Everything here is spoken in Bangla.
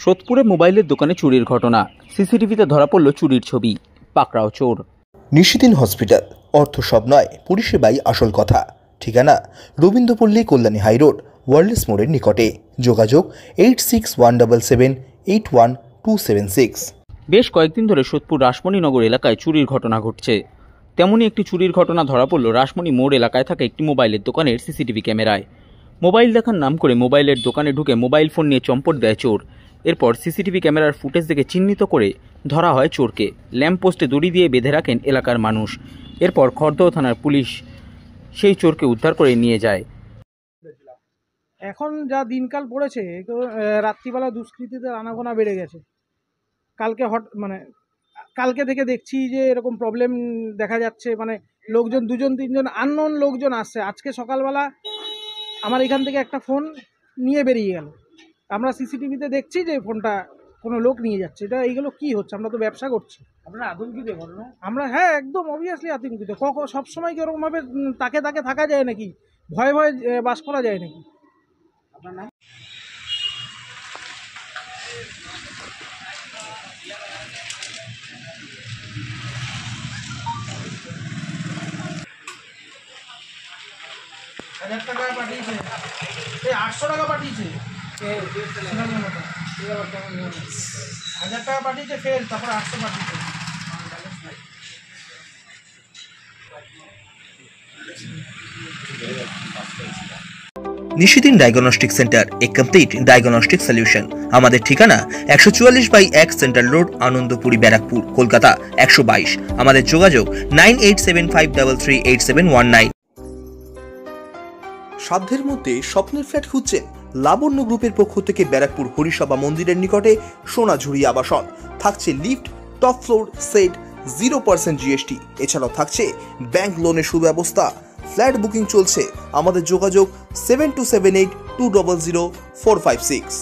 সোদপুরে মোবাইলের দোকানে চুরির ঘটনা, সিসিটিভিতে ধরা পড়ল চুরির ছবি, পাকড়াও চোর। নিশিদিন হসপিটাল, অর্থ সব নয়, পরিষেবাই আসল কথা। ঠিকানা রবীন্দ্রপল্লী, কল্যাণী হাইরোড, ওয়ার্ল্ডস মোড়ের নিকটে। যোগাযোগ 8617781276। বেশ কয়েকদিন ধরে সোদপুর রাসমণিনগর এলাকায় চুরির ঘটনা ঘটছে। তেমনই একটি চুরির ঘটনা ধরা পড়ল রাসমণি মোড় এলাকায় থাকা একটি মোবাইলের দোকানের সিসিটিভি ক্যামেরায়। মোবাইল দেখার নাম করে মোবাইলের দোকানে ঢুকে মোবাইল ফোন নিয়ে চম্পট দেয় চোর। এরপর সিসিটিভি ক্যামেরার ফুটেজ দেখে চিহ্নিত করে ধরা হয় চোরকে। ল্যাম্পপোস্টে দড়ি দিয়ে বেঁধে রাখেন এলাকার মানুষ। এরপর খড়দহ থানার পুলিশ সেই চোরকে উদ্ধার করে নিয়ে যায়। এখন যা দিনকাল পড়েছে, তো রাত্রিবেলা দুষ্কৃতীদের আনাগোনা বেড়ে গেছে। কালকে থেকে দেখছি যে এরকম প্রবলেম দেখা যাচ্ছে, লোকজন 2-3জন আননোন লোকজন আসছে। আজকে সকালবেলা আমার এখান থেকে একটা ফোন নিয়ে বেরিয়ে গেল। আমরা সিসিটিভিতে দেখছি যে ফোনটা কোনো লোক নিয়ে যাচ্ছে। এইগুলো কি হচ্ছে? আমরা তো ব্যবসা করছি। আপনারা আতঙ্কিত? আমরা একদম অবভিয়াসলি আতঙ্কিত। সবসময় কি ওরকমভাবে তাকে থাকা যায় নাকি? ভয়ে ভয়ে বাস করা যায় নাকি? আপনার নাম? টাকা পাঠিয়েছে, 800 টাকা পাঠিয়েছে, 1000 টাকা পাঠিয়েছে, ফের তারপর 800 পাঠিয়েছে। নিশিদিন ডায়াগনস্টিক সেন্টার, এ কমপ্লিট ডায়াগনস্টিক সলিউশন। আমাদের ঠিকানা 144/1 সেন্ট্রাল রোড, আনন্দপুরি, ব্যারাকপুর, কলকাতা 122। আমাদের যোগাযোগ 9875338719। সাধ্যের মধ্যে স্বপ্নের ফ্ল্যাট খুঁজছেন? লাবণ্য গ্রুপের পক্ষ থেকে ব্যারাকপুর হরিসভা মন্দিরের নিকটে সোনাঝুরি আবাসন। থাকছে lift, top floor, set, 0% GST। এছাড়াও থাকছে ব্যাংক লোনের সুব্যবস্থা। ফ্ল্যাট বুকিং চলছে। আমাদের যোগাযোগ 7278200456।